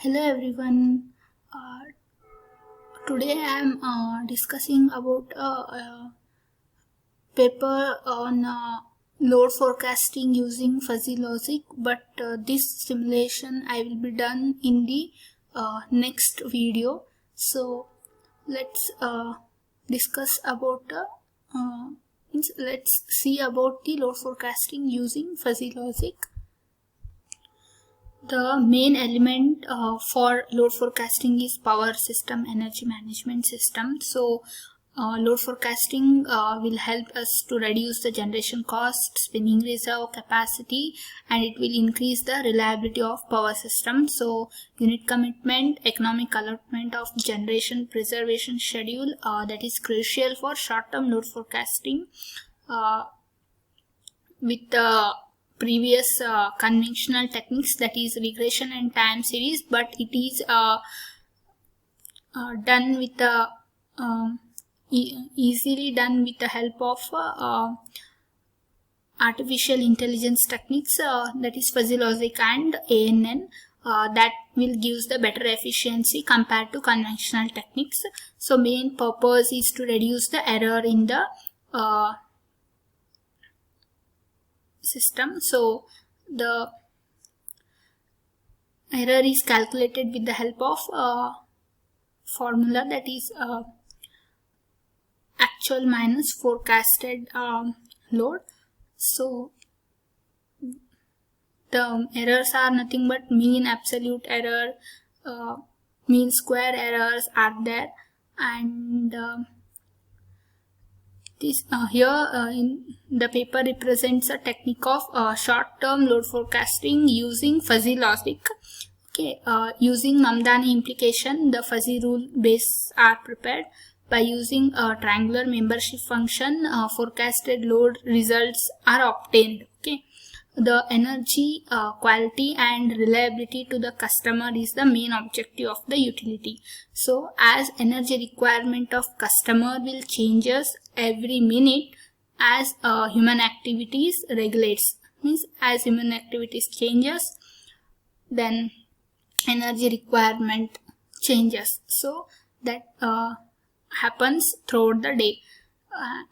Hello everyone. Uh, Today I am discussing about a paper on load forecasting using fuzzy logic, but this simulation I will be done in the next video. So let's discuss about let's see about the load forecasting using fuzzy logic. The main element for load forecasting is power system energy management system. So load forecasting will help us to reduce the generation cost, spinning reserve capacity, and it will increase the reliability of power system. So unit commitment, economic allotment of generation preservation schedule, that is crucial for short-term load forecasting. With the previous conventional techniques, that is regression and time series, but it is done with the easily done with the help of artificial intelligence techniques, that is fuzzy logic and ANN, that will give the better efficiency compared to conventional techniques. So main purpose is to reduce the error in the system. So the error is calculated with the help of formula, that is actual minus forecasted load. So the errors are nothing but mean absolute error, mean square errors are there, and this here in the paper represents a technique of short-term load forecasting using fuzzy logic. Okay, using Mamdani implication, the fuzzy rule base are prepared. By using a triangular membership function, forecasted load results are obtained. Okay, the energy quality and reliability to the customer is the main objective of the utility. So as energy requirement of customer will changes every minute as human activities regulates, means as human activities changes, then energy requirement changes. So that happens throughout the day,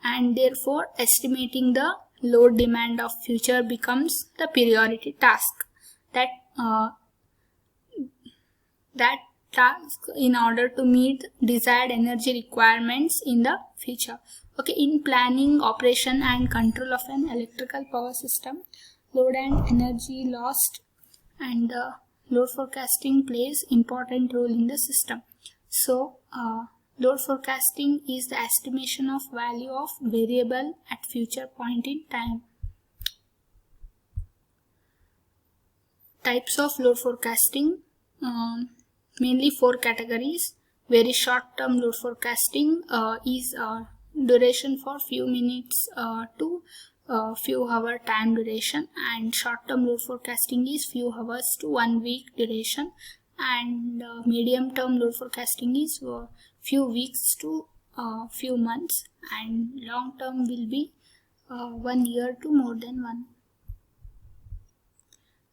and therefore estimating the load demand of future becomes the priority task. That task in order to meet desired energy requirements in the future. Okay, in planning, operation and control of an electrical power system, load and energy lost and the load forecasting plays important role in the system. So load forecasting is the estimation of value of variable at future point in time. Types of load forecasting, mainly 4 categories. Very short term load forecasting is duration for few minutes to few hour time duration, and short term load forecasting is few hours to 1 week duration, and medium term load forecasting is few weeks to few months, and long term will be 1 year to more than 1.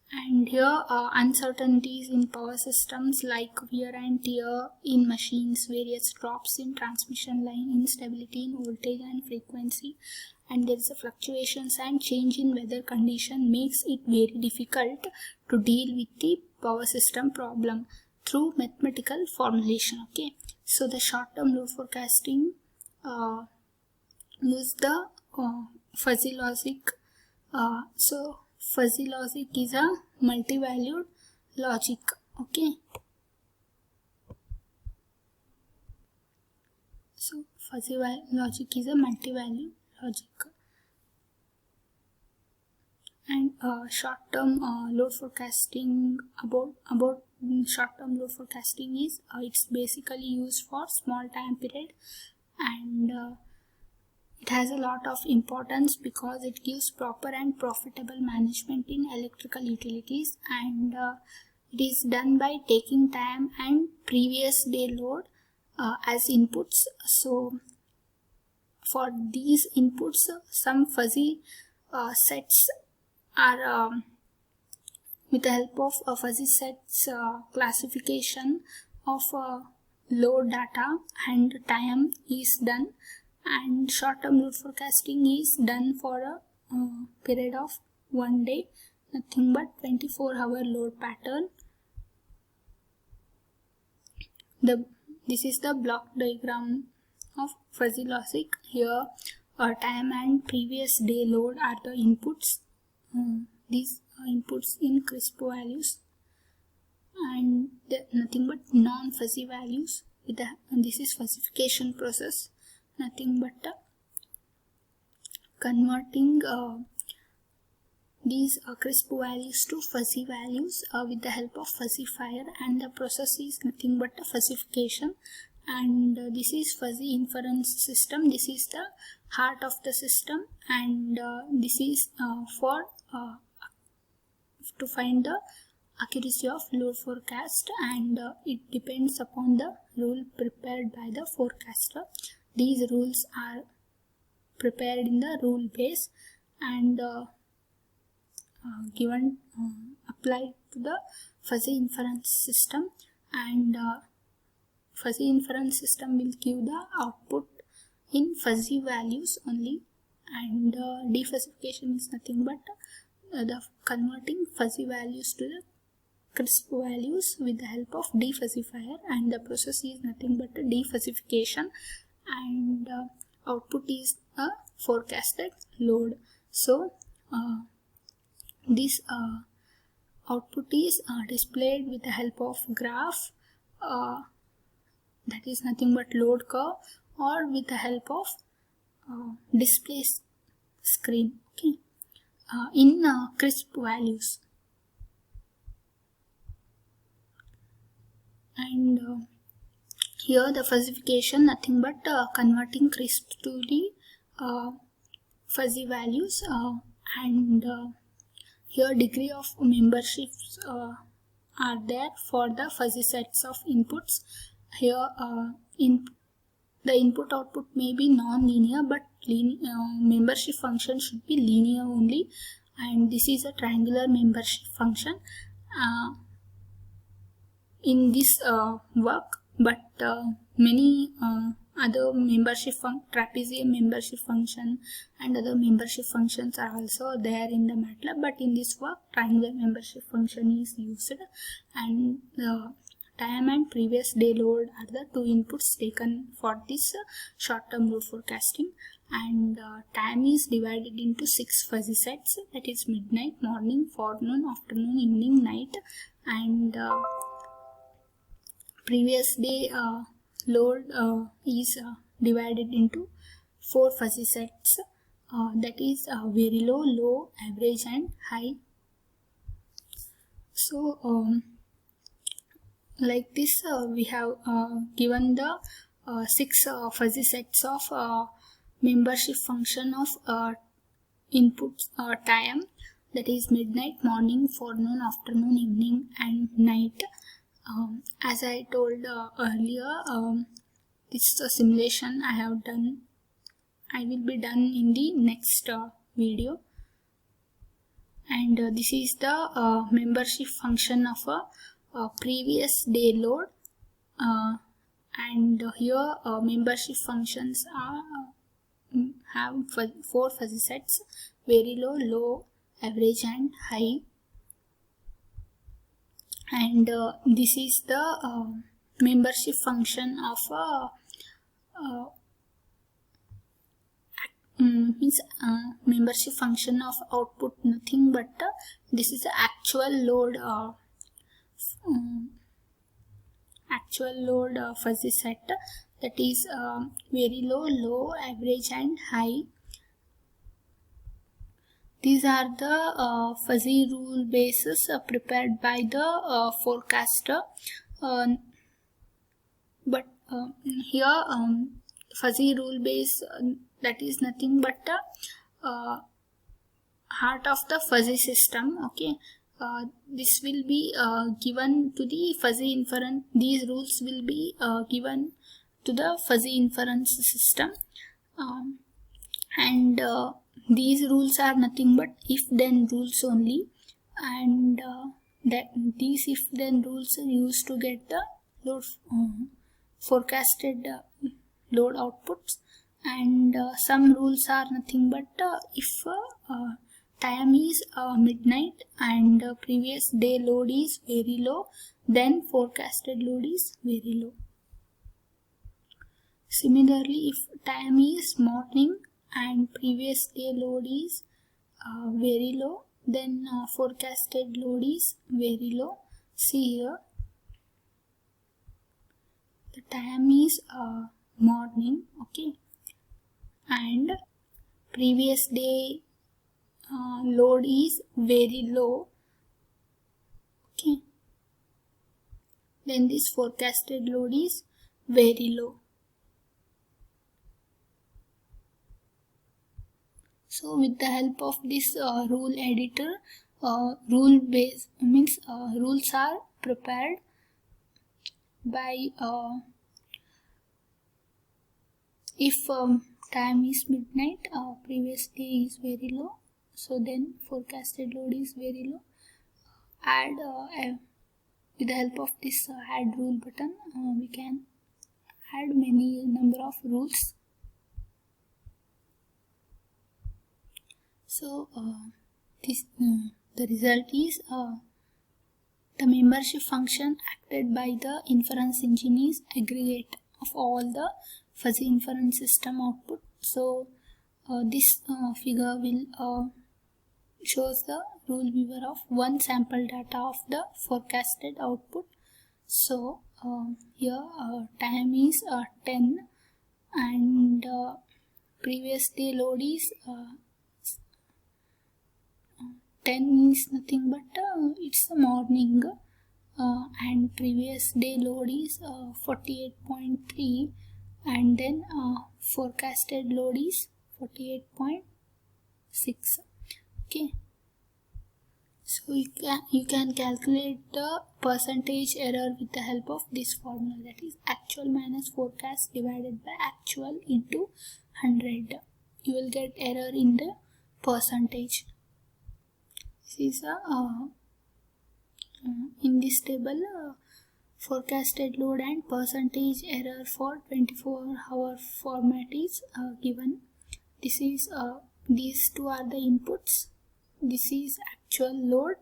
And here uncertainties in power systems like wear and tear in machines, various drops in transmission line, instability in voltage and frequency, and there is a fluctuations and change in weather condition makes it very difficult to deal with the power system problem through mathematical formulation. Okay, so the short term load forecasting use the fuzzy logic. So fuzzy logic is a multi-valued logic. Okay, so fuzzy logic is a multi-valued logic, and short-term load forecasting about short-term load forecasting is it's basically used for small time period, and it has a lot of importance because it gives proper and profitable management in electrical utilities, and it is done by taking time and previous day load as inputs. So for these inputs, some fuzzy sets are with the help of fuzzy sets, classification of load data and time is done, and short-term load forecasting is done for a period of 1 day, nothing but 24-hour load pattern. This is the block diagram of fuzzy logic. Here time and previous day load are the inputs. These inputs in crisp values, and nothing but non-fuzzy values. And this is fuzzification process, nothing but converting these crisp values to fuzzy values with the help of fuzzifier, and the process is nothing but a fuzzification. And this is fuzzy inference system. This is the heart of the system, and this is for to find the accuracy of load forecast, and it depends upon the rule prepared by the forecaster. These rules are prepared in the rule base and given applied to the fuzzy inference system, and fuzzy inference system will give the output in fuzzy values only, and defuzzification is nothing but the converting fuzzy values to the crisp values with the help of defuzzifier, and the process is nothing but a defuzzification, and output is a forecasted load. So this output is displayed with the help of graph, that is nothing but load curve, or with the help of display screen, okay, in crisp values. And here the fuzzification nothing but converting crisp to the fuzzy values, and here degree of memberships are there for the fuzzy sets of inputs. Here the input output may be non-linear, but membership function should be linear only, and this is a triangular membership function in this work, but many other membership trapezium membership function and other membership functions are also there in the MATLAB, but in this work triangular membership function is used, and the time and previous day load are the two inputs taken for this short-term load forecasting, and time is divided into 6 fuzzy sets, that is midnight, morning, forenoon, afternoon, evening, night, and previous day load is divided into 4 fuzzy sets, that is very low, low, average and high. So like this we have given the 6 fuzzy sets of membership function of inputs time, that is midnight, morning, forenoon, afternoon, evening and night. As I told earlier, this is a simulation I have done. I will be done in the next video, and this is the membership function of a previous day load, and here membership functions have 4 fuzzy sets: very low, low, average and high. And this is the membership function of membership function of output, nothing but this is the actual load fuzzy set, that is very low, low, average and high. These are the fuzzy rule bases prepared by the forecaster, but here fuzzy rule base that is nothing but heart of the fuzzy system, okay. This will be given to the fuzzy inference. These rules will be given to the fuzzy inference system, and these rules are nothing but if then rules only. and that these if then rules are used to get the load forecasted load outputs, and some rules are nothing but if time is midnight and previous day load is very low, then forecasted load is very low. Similarly, if time is morning and previous day load is very low, then forecasted load is very low. See here, the time is morning, okay, and previous day load is very low, okay, then this forecasted load is very low. So with the help of this rule editor, rule base means rules are prepared by if time is midnight, previous day is very low, so then forecasted load is very low. Add with the help of this add rule button, we can add many number of rules. So the result is the membership function acted by the inference engine is aggregate of all the fuzzy inference system output. So this figure will shows the rule viewer of one sample data of the forecasted output. So here time is 10 and previous day load is 10 is nothing but it's the morning, and previous day load is 48.3 and then forecasted load is 48.6. okay, so you can calculate the percentage error with the help of this formula, that is actual minus forecast divided by actual into 100. You will get error in the percentage. This is in this table forecasted load and percentage error for 24-hour format is given. This is these two are the inputs. This is actual load,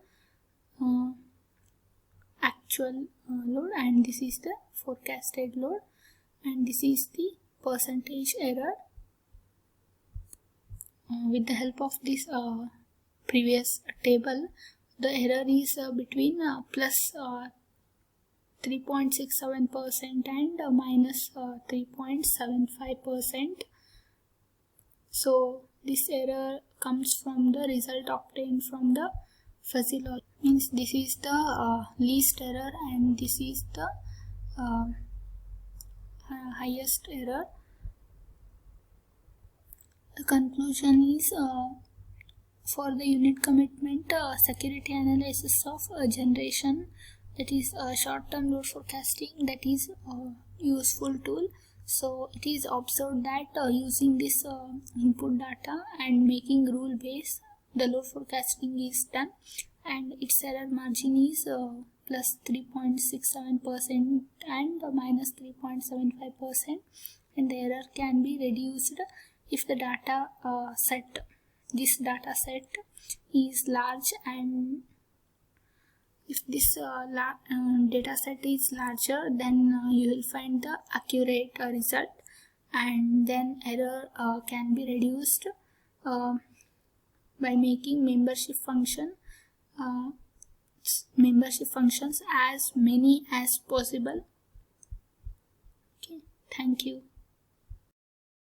and this is the forecasted load, and this is the percentage error. With the help of this previous table, the error is between plus 3.67% and minus 3.75%. So this error comes from the result obtained from the fuzzy logic. Means this is the least error and this is the highest error. The conclusion is for the unit commitment security analysis of generation, that is short-term load forecasting, that is useful tool. So it is observed that using this input data and making rule base, the load forecasting is done, and its error margin is plus 3.67% and minus 3.75%, and the error can be reduced if the data set, this data set is large, and if this data set is larger, then you will find the accurate result, and then error can be reduced by making membership functions as many as possible. Okay, thank you.